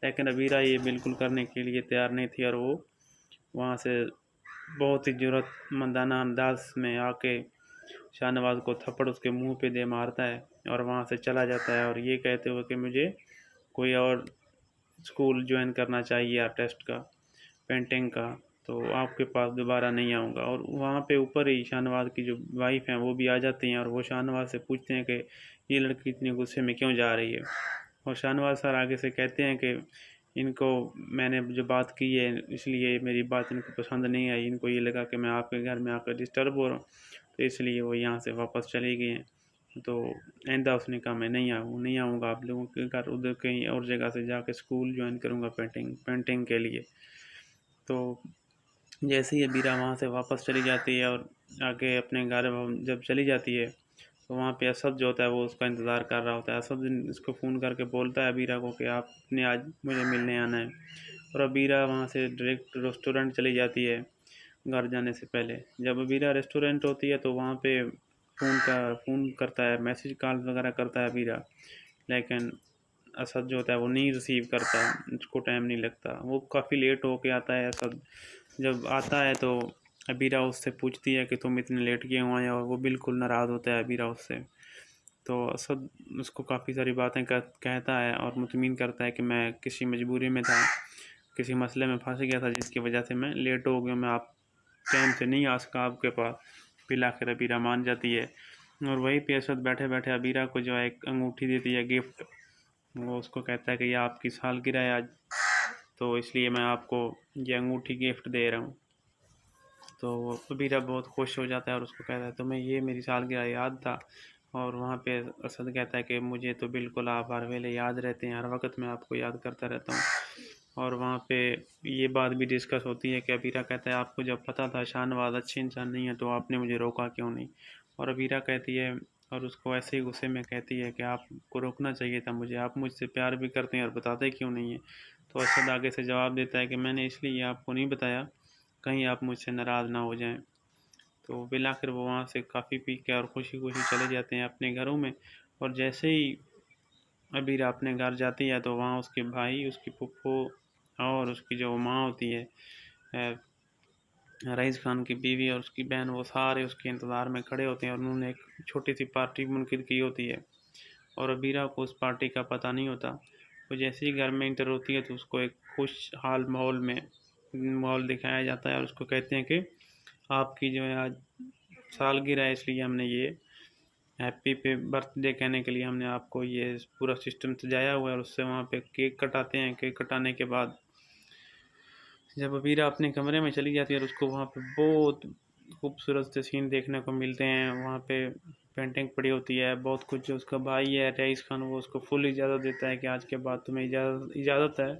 लेकिन अबीरा ये बिल्कुल करने के लिए तैयार नहीं थी और वो वहाँ से बहुत ही ज़रूरतमंदाना अंदाज में आके शाहनवाज को थप्पड़ उसके मुंह पे दे मारता है और वहाँ से चला जाता है और ये कहते हुए कि मुझे कोई और स्कूल ज्वाइन करना चाहिए आर्टिस्ट का, पेंटिंग का, तो आपके पास दोबारा नहीं आऊँगा। और वहाँ पे ऊपर ही शाहनवाज की जो वाइफ हैं वो भी आ जाती हैं और वो शाहनवाज से पूछते हैं कि ये लड़की इतने गुस्से में क्यों जा रही है। और शाहनवाज सर आगे से कहते हैं कि इनको मैंने जो बात की है इसलिए मेरी बात इनको पसंद नहीं आई, इनको ये लगा कि मैं आपके घर में आकर डिस्टर्ब हो रहा हूँ, तो इसलिए वो यहाँ से वापस चले गए हैं। तो आइंदा उसने कहा मैं नहीं आऊँगा आप लोगों के घर, उधर कहीं और जगह से जाके स्कूल ज्वाइन करूँगा पेंटिंग के लिए। तो जैसे ही अबीरा वहाँ से वापस चली जाती है और आगे अपने घर जब चली जाती है, तो वहाँ पे असद जो होता है वो उसका इंतज़ार कर रहा होता है। असद इसको फ़ोन करके बोलता है अबीरा को कि आपने आज मुझे मिलने आना है, और अबीरा वहाँ से डायरेक्ट रेस्टोरेंट चली जाती है घर जाने से पहले। जब अबीरा रेस्टोरेंट होती है तो वहाँ पे फ़ोन करता है, मैसेज कॉल वगैरह करता है अबीरा, लेकिन असद जो होता है वो नहीं रिसीव करता, उसको टाइम नहीं लगता, वो काफ़ी लेट होके आता है असद। जब आता है तो अबीरा उससे पूछती है कि तुम इतने लेट क्यों आए, और वो बिल्कुल नाराज़ होता है अबीरा उससे। तो असद उसको काफ़ी सारी बातें कहता है और मुतमिन करता है कि मैं किसी मजबूरी में था, किसी मसले में फंस गया था जिसकी वजह से मैं लेट हो गया, मैं आप टाइम से नहीं आ सका आपके पास। फिर आखिर अबीरा मान जाती है, और वहीं पे असद बैठे बैठे अबीरा को जो है एक अंगूठी देती है गिफ्ट। वो उसको कहता है कि यह आपकी सालगिरह है आज, तो इसलिए मैं आपको ये अंगूठी गिफ्ट दे रहा हूँ। तो अबीरा बहुत खुश हो जाता है और उसको कहता है तुम्हें ये मेरी सालगिरह याद था। और वहाँ पे असद कहता है कि मुझे तो बिल्कुल आप हर वेले याद रहते हैं, हर वक्त मैं आपको याद करता रहता हूँ। और वहाँ पे ये बात भी डिस्कस होती है कि अबीरा कहता है आपको जब पता था शाहनवाज अच्छे इंसान नहीं है तो आपने मुझे रोका क्यों नहीं। और अबीरा कहती है, और उसको ऐसे ही गुस्से में कहती है कि आपको रोकना चाहिए था मुझे, आप मुझसे प्यार भी करते हैं और बताते क्यों नहीं है। तो असद आगे से जवाब देता है कि मैंने इसलिए आपको नहीं बताया कहीं आप मुझसे नाराज़ ना हो जाएं। तो बिलाकर वो वहाँ से काफ़ी पी के और खुशी खुशी चले जाते हैं अपने घरों में। और जैसे ही अबीरा अपने घर जाती है तो वहाँ उसके भाई, उसकी फूफो और उसकी जो माँ होती है रईस खान की बीवी और उसकी बहन, वो सारे उसके इंतज़ार में खड़े होते हैं और उन्होंने एक छोटी सी पार्टी मुनक़िद की होती है, और अबीरा को उस पार्टी का पता नहीं होता। वो जैसे ही घर में इंटर होती है तो उसको एक खुशहाल माहौल दिखाया जाता है, और उसको कहते हैं कि आपकी जो है आज सालगिरह है इसलिए हमने ये हैप्पी पे बर्थडे कहने के लिए हमने आपको ये पूरा सिस्टम सजाया हुआ है। और उससे वहाँ पे केक कटाते हैं। केक कटाने के बाद जब अबीरा अपने कमरे में चली जाती है और उसको वहाँ पे बहुत खूबसूरत से सीन देखने को मिलते हैं। वहाँ पे पेंटिंग पड़ी होती है बहुत कुछ। जो उसका भाई है रईस खान, वो उसको फुल इजाज़त देता है कि आज के बाद तुम्हें इजाज़त है,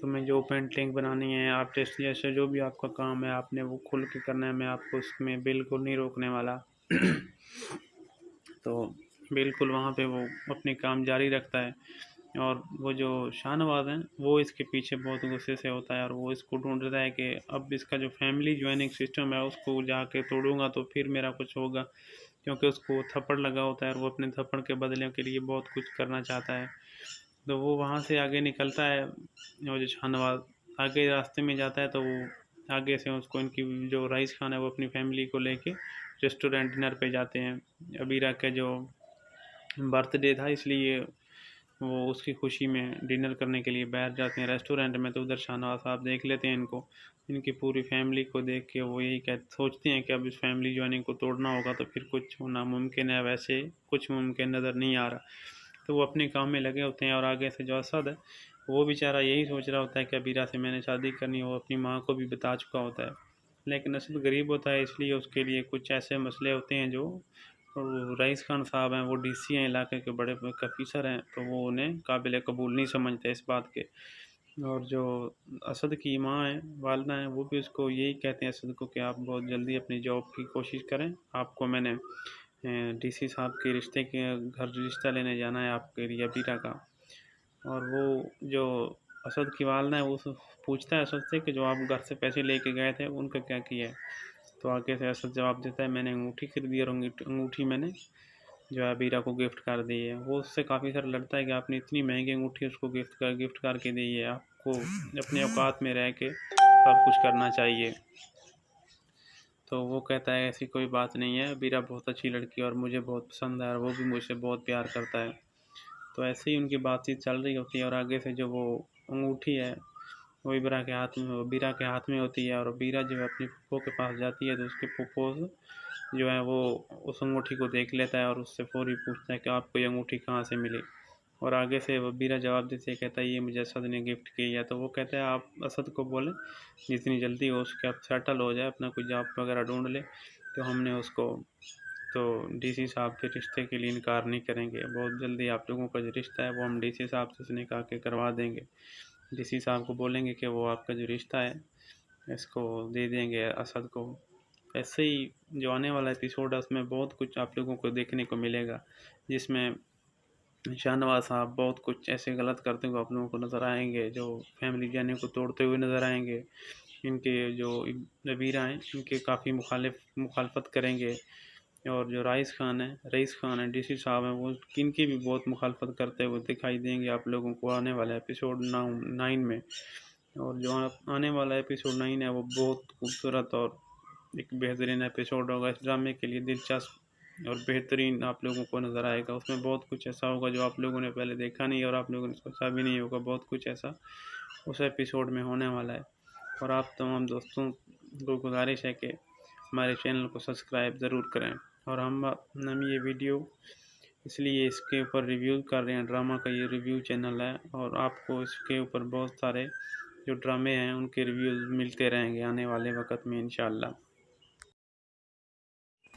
तुम्हें जो पेंटिंग बनानी है, आर्टिस्ट जैसे जो भी आपका काम है आपने वो खुल के करना है, मैं आपको उसमें बिल्कुल नहीं रोकने वाला। तो बिल्कुल वहाँ पे वो अपने काम जारी रखता है। और वो जो शाहनवाज है वो इसके पीछे बहुत गुस्से से होता है और वो इसको ढूंढता है कि अब इसका जो फैमिली ज्वाइनिंग सिस्टम है उसको जाके तोड़ूंगा तो फिर मेरा कुछ होगा, क्योंकि उसको थप्पड़ लगा होता है और वो अपने थप्पड़ के बदले के लिए बहुत कुछ करना चाहता है। तो वो वहाँ से आगे निकलता है। वो जो शाहनवाज आगे रास्ते में जाता है तो वो आगे से उसको इनकी जो रईस खान है वो अपनी फैमिली को लेके रेस्टोरेंट डिनर पे जाते हैं। अबीरा का जो बर्थडे था इसलिए वो उसकी खुशी में डिनर करने के लिए बैठ जाते हैं रेस्टोरेंट में। तो उधर शाहनवाज साहब देख लेते हैं इनको, इनकी पूरी फैमिली को देख के वो यही सोचते हैं कि अब इस फैमिली ज्वाइनिंग को तोड़ना होगा तो फिर कुछ होना मुमकिन है, वैसे कुछ मुमकिन नज़र नहीं आ रहा। तो वो अपने काम में लगे होते हैं। और आगे से जो असद है वो बेचारा यही सोच रहा होता है कि अबीरा से मैंने शादी करनी, वो अपनी माँ को भी बता चुका होता है। लेकिन असद गरीब होता है इसलिए उसके लिए कुछ ऐसे मसले होते हैं जो रईस खान साहब हैं, वो डीसी हैं इलाके के, बड़े ऑफिसर हैं, तो वो उन्हें काबिल कबूल नहीं समझते इस बात के। और जो असद की माँ है, वालदा हैं, वो भी उसको यही कहते हैं असद को कि आप बहुत जल्दी अपनी जॉब की कोशिश करें, आपको मैंने डीसी साहब के रिश्ते के घर रिश्ता लेने जाना है आपके अबीरा का। और वो जो असद की वालदा है वो पूछता है असद से कि जो आप घर से पैसे लेके गए थे उनका क्या किया है। तो आगे से असद जवाब देता है मैंने अंगूठी खरीदी और अंगूठी मैंने जो है अबीरा को गिफ्ट कर दी है। वो उससे काफ़ी सारा लड़ता है कि आपने इतनी महंगी अंगूठी उसको गिफ्ट करके दी है, आपको अपने औकात में रह के सब कुछ करना चाहिए। तो वो कहता है ऐसी कोई बात नहीं है, अबीरा बहुत अच्छी लड़की है और मुझे बहुत पसंद है और वो भी मुझसे बहुत प्यार करता है। तो ऐसे ही उनकी बातचीत चल रही होती है और आगे से जो वो अंगूठी है वो बीरा के हाथ में होती है। और बीरा जो है अपनी फूफो के पास जाती है तो उसके फूफो जो है वो उस अंगूठी को देख लेता है और उससे फौरी पूछता है कि आपको ये अंगूठी कहाँ से मिली। और आगे से वबीरा जवाब देते कहता है ये मुझे असद ने गिफ्ट किया। तो वो कहता है आप असद को बोलें जितनी जल्दी हो उसके आप सेटल हो जाए, अपना कोई जॉब वगैरह ढूंढ ले। तो हमने उसको तो डीसी साहब के रिश्ते के लिए इनकार नहीं करेंगे, बहुत जल्दी आप लोगों का जो रिश्ता है वो हम डीसी साहब से निकाह के करवा देंगे। डीसी साहब को बोलेंगे कि वो आपका जो रिश्ता है इसको दे देंगे असद को। ऐसे ही जो आने वाला एपिसोड है उसमें बहुत कुछ आप लोगों को देखने को मिलेगा, जिसमें शाहनवाज साहब बहुत कुछ ऐसे गलत करते हुए आप लोगों को नज़र आएंगे, जो फैमिली जाने को तोड़ते हुए नज़र आएंगे। इनके जो नबीरा हैं इनके काफ़ी मुखालफत करेंगे। और जो रईस खान है डीसी साहब हैं, वो इनकी भी बहुत मुखालफत करते हुए दिखाई देंगे आप लोगों को आने वाले एपिसोड 9 में। और जो आने वाला एपिसोड 9 है वो बहुत खूबसूरत और एक बेहतरीन एपिसोड होगा। इस ड्रामे के लिए दिलचस्प और बेहतरीन आप लोगों को नज़र आएगा। उसमें बहुत कुछ ऐसा होगा जो आप लोगों ने पहले देखा नहीं और आप लोगों ने सोचा भी नहीं होगा। बहुत कुछ ऐसा उस एपिसोड में होने वाला है। और आप तमाम दोस्तों को गुजारिश है कि हमारे चैनल को सब्सक्राइब ज़रूर करें। और हम ये वीडियो इसलिए इसके ऊपर रिव्यू कर रहे हैं, ड्रामा का ये रिव्यू चैनल है और आपको इसके ऊपर बहुत सारे जो ड्रामे हैं उनके रिव्यूज़ मिलते रहेंगे आने वाले वक्त में इंशाल्लाह।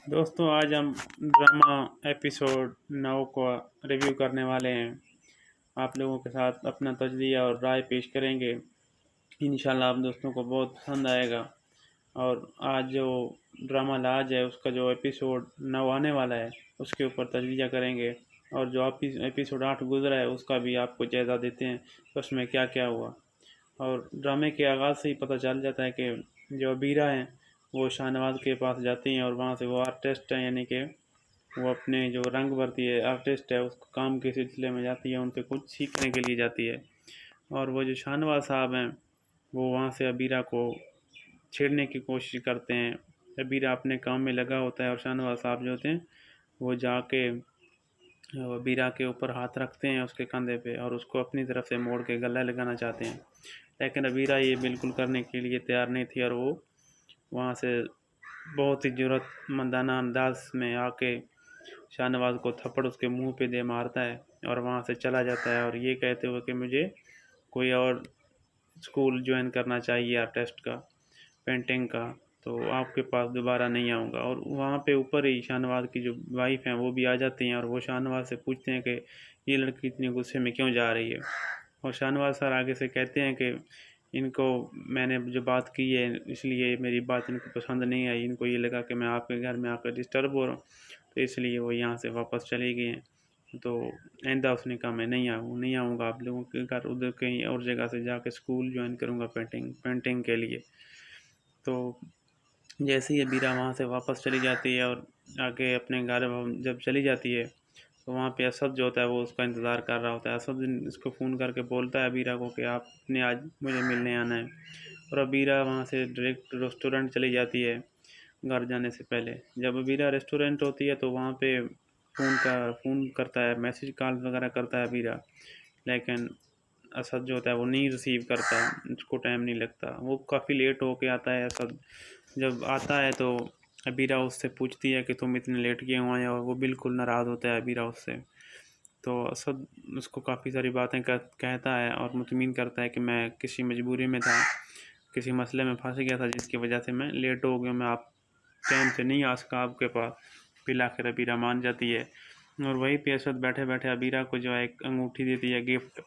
दोस्तों आज हम ड्रामा एपिसोड 9 को रिव्यू करने वाले हैं, आप लोगों के साथ अपना तजज़िया और राय पेश करेंगे। इंशाल्लाह आप दोस्तों को बहुत पसंद आएगा। और आज जो ड्रामा लाज है उसका जो एपिसोड 9 आने वाला है उसके ऊपर तजज़िया करेंगे। और जो एपिसोड 8 गुजरा है उसका भी आपको जायज़ा देते हैं उसमें क्या क्या हुआ। और ड्रामे के आगाज़ से ही पता चल जाता है कि जो अबीरा हैं वो शाहनवाज के पास जाती हैं और वहाँ से वो आर्टिस्ट हैं, यानी कि वो अपने जो रंग भरती है आर्टिस्ट है उसको काम के सिलसिले में जाती है, उनसे कुछ सीखने के लिए जाती है। और वो जो शाहनवाज साहब हैं वो वहाँ से अबीरा को छेड़ने की कोशिश करते हैं। अबीरा अपने काम में लगा होता है और शाहनवाज साहब जो होते हैं वो जाके अबीरा के ऊपर हाथ रखते हैं उसके कंधे पे और उसको अपनी तरफ से मोड़ के गला लगाना चाहते हैं। लेकिन अबीरा ये बिल्कुल करने के लिए तैयार नहीं थी और वो वहाँ से बहुत ही ज़रूरतमंदाना अंदाज में आके शाहनवाज को थप्पड़ उसके मुंह पे दे मारता है और वहाँ से चला जाता है और ये कहते हुए कि मुझे कोई और स्कूल ज्वाइन करना चाहिए आर्टिस्ट का, पेंटिंग का, तो आपके पास दोबारा नहीं आऊँगा। और वहाँ पे ऊपर ही शाहनवाज की जो वाइफ हैं वो भी आ जाती हैं और वो शाहनवाज से पूछते हैं कि ये लड़की इतनी गुस्से में क्यों जा रही है। और शाहनवाज सर आगे से कहते हैं कि इनको मैंने जो बात की है इसलिए मेरी बात इनको पसंद नहीं आई, इनको ये लगा कि मैं आपके घर में आकर डिस्टर्ब हो रहा हूँ, तो इसलिए वो यहाँ से वापस चली गई हैं। तो आइंदा उसने कहा मैं नहीं आऊँगा आप लोगों के घर, उधर कहीं और जगह से जाके स्कूल ज्वाइन करूँगा पेंटिंग के लिए। तो जैसे ही अबीरा वहाँ से वापस चली जाती है और आगे अपने घर जब चली जाती है तो वहाँ पे असद जो होता है वो उसका इंतज़ार कर रहा होता है। असद इसको फ़ोन करके बोलता है अबीरा को कि आपने आज मुझे मिलने आना है। और अबीरा वहाँ से डायरेक्ट रेस्टोरेंट चली जाती है घर जाने से पहले। जब अबीरा रेस्टोरेंट होती है तो वहाँ पे फ़ोन करता है, मैसेज कॉल वगैरह करता है अबीरा, लेकिन असद जो होता है वो नहीं रिसीव करता, उसको टाइम नहीं लगता, वो काफ़ी लेट होके आता है असद। जब आता है तो अबीरा उससे पूछती है कि तुम इतने लेट क्यों आए, और वो बिल्कुल नाराज़ होता है अबीरा उससे। तो असद उसको काफ़ी सारी बातें कहता है और मुतमिन करता है कि मैं किसी मजबूरी में था, किसी मसले में फंस गया था जिसकी वजह से मैं लेट हो गया, मैं आप टाइम से नहीं आ सका आपके पास। फिर आखिर अबीरा मान जाती है और वहीं पे असद बैठे बैठे अबीरा को जो है एक अंगूठी देती है गिफ्ट।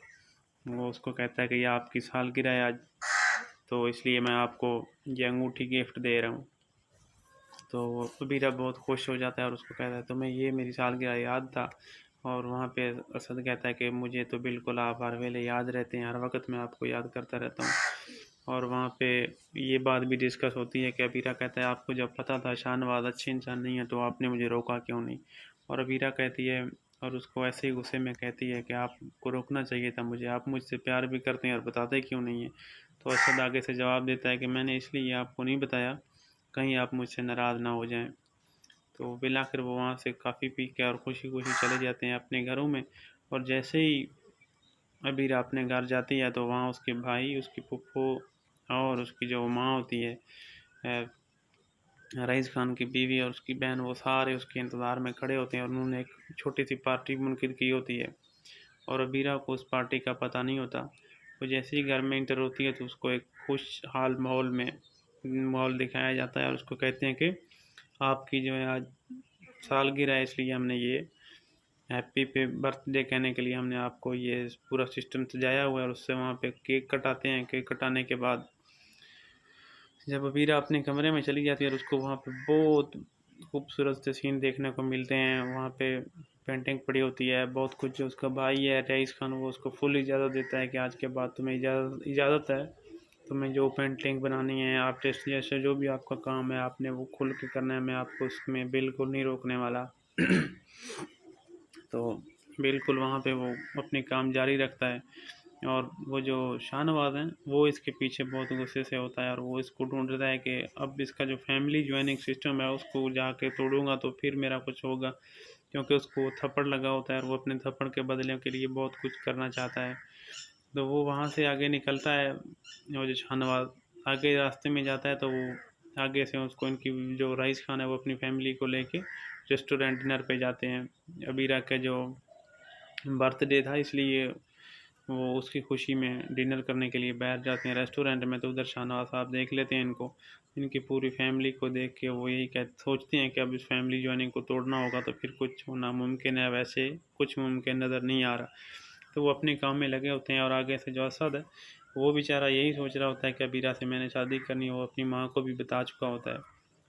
वो उसको कहता है कि ये आपकी सालगिरह है आज, तो इसलिए मैं आपको ये अंगूठी गिफ्ट दे रहा हूँ। तो अबीरा बहुत खुश हो जाता है और उसको कहता है तुम्हें ये मेरी सालगिरह याद था। और वहाँ पे असद कहता है कि मुझे तो बिल्कुल आप हर वेले याद रहते हैं, हर वक्त मैं आपको याद करता रहता हूँ। और वहाँ पे ये बात भी डिस्कस होती है कि अबीरा कहता है आपको जब पता था शाहनवाज अच्छे इंसान नहीं है तो आपने मुझे रोका क्यों नहीं। और अबीरा कहती है और उसको ऐसे ही गुस्से में कहती है कि आपको रोकना चाहिए था मुझे, आप मुझसे प्यार भी करते हैं और बताते क्यों नहीं है। तो असद आगे से जवाब देता है कि मैंने इसलिए आपको नहीं बताया कहीं आप मुझसे नाराज़ ना हो जाएं। तो बिलाकर वो वहाँ से काफ़ी पी के और खुशी खुशी चले जाते हैं अपने घरों में। और जैसे ही अबीरा अपने घर जाती है तो वहाँ उसके भाई, उसकी फूफो और उसकी जो माँ होती है रईस खान की बीवी और उसकी बहन, वो सारे उसके इंतज़ार में खड़े होते हैं और उन्होंने एक छोटी सी पार्टी मुनक़िद की होती है। और अबीरा को उस पार्टी का पता नहीं होता। वो जैसे ही घर में इंटर होती है तो उसको एक खुशहाल माहौल दिखाया जाता है और उसको कहते हैं कि आपकी जो है आज सालगिरह है, इसलिए हमने ये हैप्पी पे बर्थडे कहने के लिए हमने आपको ये पूरा सिस्टम सजाया हुआ है। और उससे वहाँ पे केक कटाते हैं। केक कटाने के बाद जब अबीरा अपने कमरे में चली जाती है और उसको वहाँ पे बहुत खूबसूरत से सीन देखने को मिलते हैं। वहाँ पे पेंटिंग पड़ी होती है बहुत कुछ। जो उसका भाई है रईस खान, वो उसको फुल इजाज़त देता है कि आज के बाद तुम्हें इजाज़त है, तुम्हें जो पेंटिंग बनानी है, आर्टिस्ट जैसे जो भी आपका काम है आपने वो खुल के करना है, मैं आपको उसमें बिल्कुल नहीं रोकने वाला। तो बिल्कुल वहाँ पे वो अपने काम जारी रखता है। और वो जो शाहनवाज है वो इसके पीछे बहुत गुस्से से होता है और वो इसको ढूंढता है कि अब इसका जो फैमिली ज्वाइनिंग सिस्टम है उसको जाके तोड़ूंगा तो फिर मेरा कुछ होगा, क्योंकि उसको थप्पड़ लगा होता है और वो अपने थप्पड़ के बदले के लिए बहुत कुछ करना चाहता है। तो वो वहाँ से आगे निकलता है। वो जो शाहनवाज आगे रास्ते में जाता है तो वो आगे से उसको इनकी जो रईस खान है वो अपनी फैमिली को लेके रेस्टोरेंट डिनर पे जाते हैं। अबीरा का जो बर्थडे था इसलिए वो उसकी खुशी में डिनर करने के लिए बैठ जाते हैं रेस्टोरेंट में। तो उधर शाहनवाज साहब देख लेते हैं इनको, इनकी पूरी फैमिली को देख के वो यही सोचते हैं कि अब इस फैमिली ज्वाइनिंग को तोड़ना होगा तो फिर कुछ होना मुमकिन है, वैसे कुछ मुमकिन नज़र नहीं आ रहा। तो वो अपने काम में लगे होते हैं। और आगे से जो असद है वो बेचारा यही सोच रहा होता है कि अबीरा से मैंने शादी करनी, वो अपनी माँ को भी बता चुका होता है।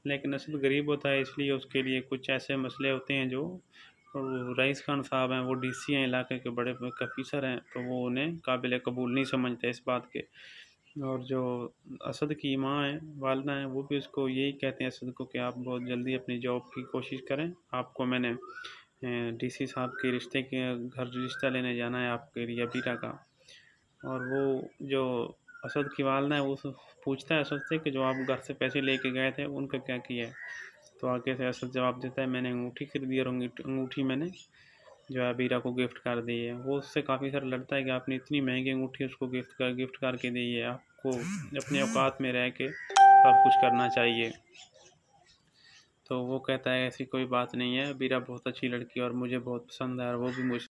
लेकिन असद गरीब होता है इसलिए उसके लिए कुछ ऐसे मसले होते हैं जो रईस खान साहब हैं, वो डीसी हैं इलाके के बड़े ऑफिसर हैं, तो वो उन्हें काबिल कबूल नहीं समझते इस बात के। और जो असद की माँ है, वालदा हैं, वो भी उसको यही कहते हैं असद को कि आप बहुत जल्दी अपनी जॉब की कोशिश करें, आपको मैंने डीसी साहब के रिश्ते के घर रिश्ता लेने जाना है आपके लिए अबीरा का। और वो जो असद की वालदा है वो पूछता है असद से कि जो आप घर से पैसे लेके गए थे उनका क्या किया है। तो आगे से असद जवाब देता है मैंने अंगूठी खरीदी और अंगूठी मैंने जो है अबीरा को गिफ्ट कर दी है। वो उससे काफ़ी सारा लड़ता है कि आपने इतनी महंगी अंगूठी उसको गिफ्ट करके दी है, आपको अपने औकात में रह के सब कुछ करना चाहिए। तो वो कहता है ऐसी कोई बात नहीं है, अबीरा बहुत अच्छी लड़की है और मुझे बहुत पसंद है और वो भी मुझे